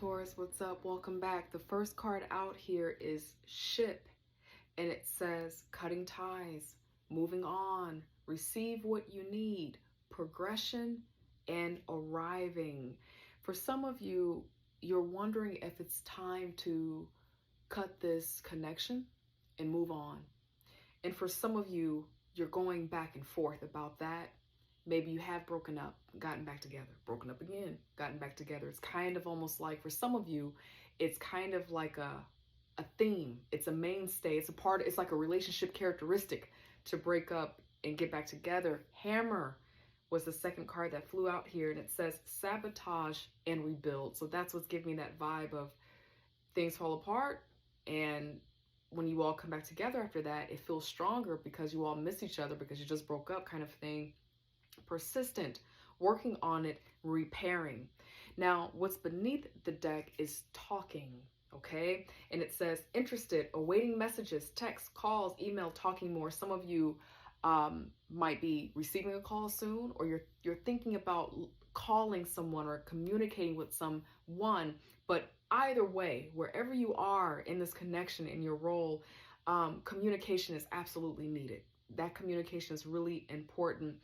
Taurus, what's up? Welcome back. The first card out here is Ship, and it says cutting ties, moving on, receive what you need, progression, and arriving. For some of you, you're wondering if it's time to cut this connection and move on. And for some of you, you're going back and forth about that. Maybe you have broken up, gotten back together, broken up again, gotten back together. It's kind of almost like, for some of you, it's kind of like a theme. It's a mainstay. It's a part, it's like a relationship characteristic to break up and get back together. Hammer was the second card that flew out here, and it says sabotage and rebuild. So that's what's giving me that vibe of things fall apart, and when you all come back together after that, it feels stronger because you all miss each other because you just broke up, kind of thing. Persistent, working on it, repairing. Now, what's beneath the deck is talking, okay? And it says interested, awaiting messages, texts, calls, email, talking more. Some of you might be receiving a call soon, or you're thinking about calling someone or communicating with someone. But either way, wherever you are in this connection, in your role, communication is absolutely needed. That communication is really important.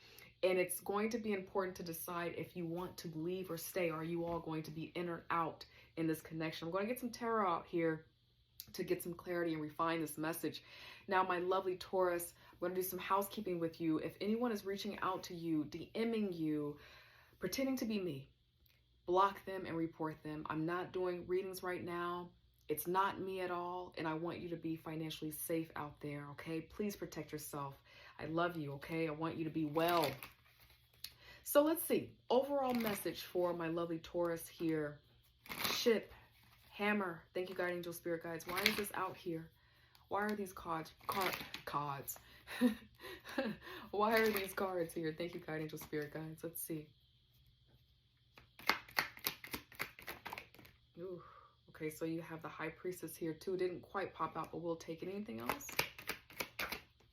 And it's going to be important to decide if you want to leave or stay. Are you all going to be in or out in this connection? I'm going to get some tarot out here to get some clarity and refine this message. Now, my lovely Taurus, I'm going to do some housekeeping with you. If anyone is reaching out to you, DMing you, pretending to be me, block them and report them. I'm not doing readings right now. It's not me at all, and I want you to be financially safe out there, okay? Please protect yourself. I love you, okay? I want you to be well. So let's see. Overall message for my lovely Taurus here. Ship, hammer. Thank you, guide angel, spirit guides. Why is this out here? Why are these cards? Why are these cards here? Thank you, guide angel, spirit guides. Let's see. Ooh. Okay, so you have the high priestess here too. It didn't quite pop out, but we'll take it. Anything else?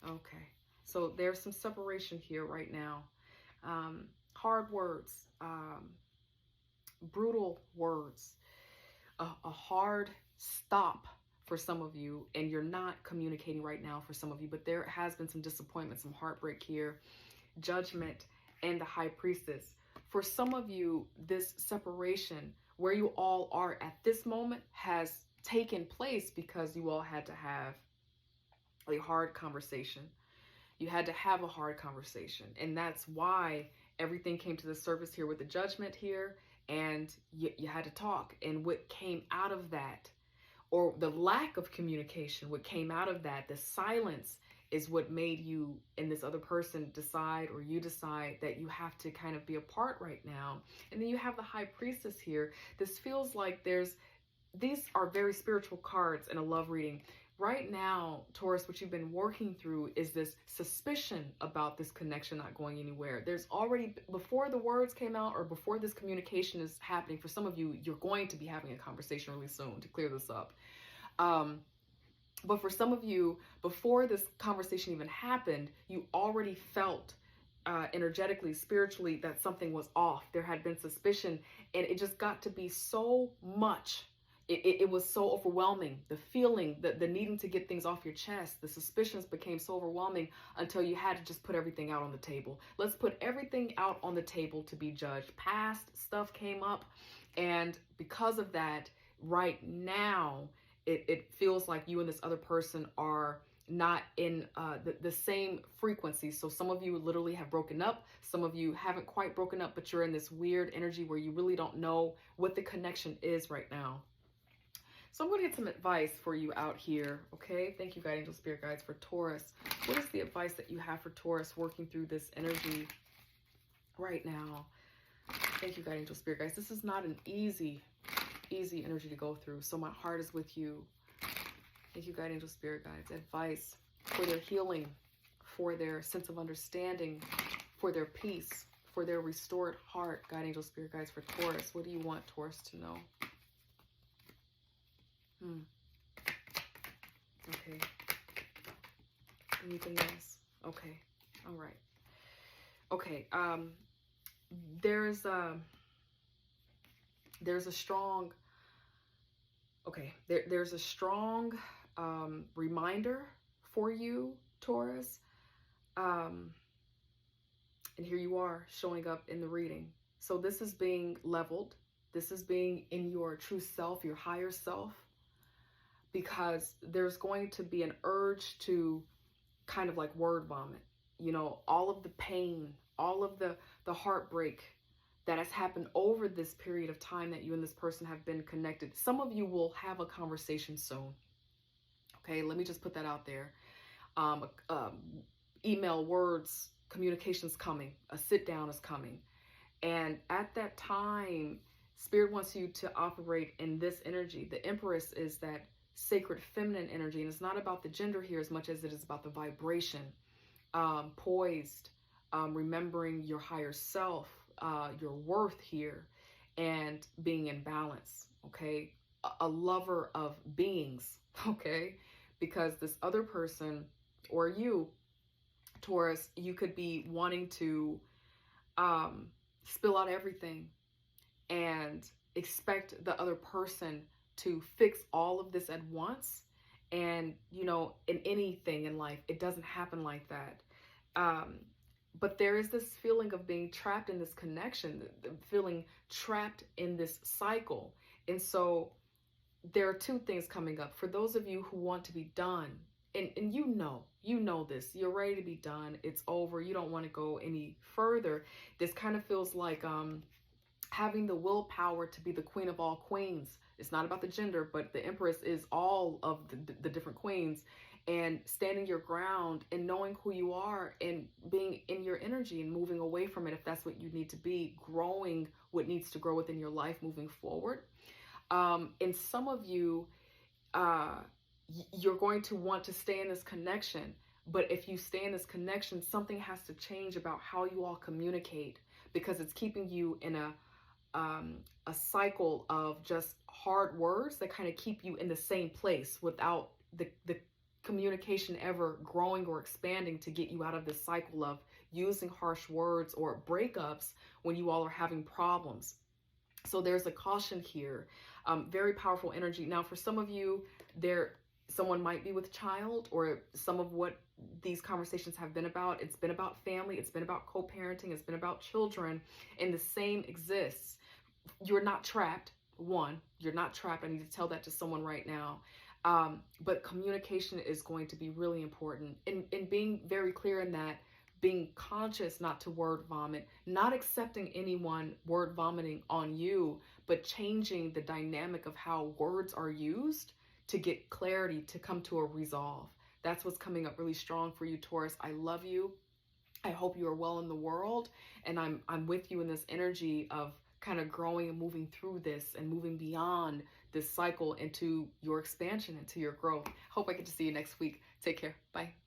Okay, so there's some separation here right now. Hard words, brutal words, a hard stop for some of you, and you're not communicating right now for some of you, but there has been some disappointment, some heartbreak here, judgment, and the high priestess. For some of you, this separation, where you all are at this moment, has taken place because you all had to have a hard conversation. You had to have a hard conversation. And that's why everything came to the surface here with the judgment here. And you had to talk. And what came out of that, or the lack of communication, what came out of that, the silence, is what made you and this other person decide, or you decide, that you have to kind of be apart right now. And then you have the high priestess here. This feels like these are very spiritual cards in a love reading. Right now, Taurus, what you've been working through is this suspicion about this connection not going anywhere. There's already, before the words came out, or before this communication is happening, for some of you, you're going to be having a conversation really soon to clear this up. But for some of you, before this conversation even happened, you already felt energetically, spiritually, that something was off. There had been suspicion, and it just got to be so much. It was so overwhelming. The feeling, the needing to get things off your chest, the suspicions became so overwhelming until you had to just put everything out on the table. Let's put everything out on the table to be judged. Past stuff came up, and because of that, right now, it feels like you and this other person are not in the same frequency. So some of you literally have broken up. Some of you haven't quite broken up, but you're in this weird energy where you really don't know what the connection is right now. So I'm going to get some advice for you out here, okay? Thank you, guide angel, spirit guides, for Taurus. What is the advice that you have for Taurus working through this energy right now? Thank you, guide angel, spirit guides. This is not an easy energy to go through, so my heart is with you. Thank you, guide angel, spirit guides. Advice for their healing, for their sense of understanding, for their peace, for their restored heart. Guide angel, spirit guides, for Taurus. What do you want Taurus to know? Okay. Anything else? Okay. All right. Okay. There's a strong Okay, there's a strong reminder for you, Taurus. And here you are showing up in the reading. So this is being leveled. This is being in your true self, your higher self, because there's going to be an urge to kind of like word vomit. You know, all of the pain, all of the heartbreak that has happened over this period of time that you and this person have been connected. Some of you will have a conversation soon. Okay, let me just put that out there. Email, words, communication's coming. A sit down is coming. And at that time, Spirit wants you to operate in this energy. The Empress is that sacred feminine energy, and it's not about the gender here as much as it is about the vibration. Poised, remembering your higher self, your worth here, and being in balance, okay? A lover of beings, okay? Because this other person, or you, Taurus, you could be wanting to spill out everything and expect the other person to fix all of this at once. And, you know, in anything in life, it doesn't happen like that. But there is this feeling of being trapped in this connection, feeling trapped in this cycle. And so there are two things coming up. For those of you who want to be done, and you know this, you're ready to be done. It's over. You don't want to go any further. This kind of feels like having the willpower to be the queen of all queens. It's not about the gender, but the Empress is all of the different queens, and standing your ground and knowing who you are and being in your energy and moving away from it if that's what you need to be, growing what needs to grow within your life moving forward. And some of you, you're going to want to stay in this connection, but if you stay in this connection, something has to change about how you all communicate, because it's keeping you in a cycle of just hard words that kind of keep you in the same place without the communication ever growing or expanding to get you out of this cycle of using harsh words or breakups when you all are having problems. So there's a caution here. Very powerful energy. Now, for some of you, someone might be with child, or some of what these conversations have been about. It's been about family. It's been about co-parenting. It's been about children, and the same exists. You're not trapped. One, you're not trapped. I need to tell that to someone right now. But communication is going to be really important, and being very clear in that, being conscious not to word vomit, not accepting anyone word vomiting on you, but changing the dynamic of how words are used to get clarity, to come to a resolve. That's what's coming up really strong for you, Taurus. I love you. I hope you are well in the world, and I'm with you in this energy of kind of growing and moving through this and moving beyond this cycle into your expansion, into your growth. Hope I get to see you next week. Take care. Bye.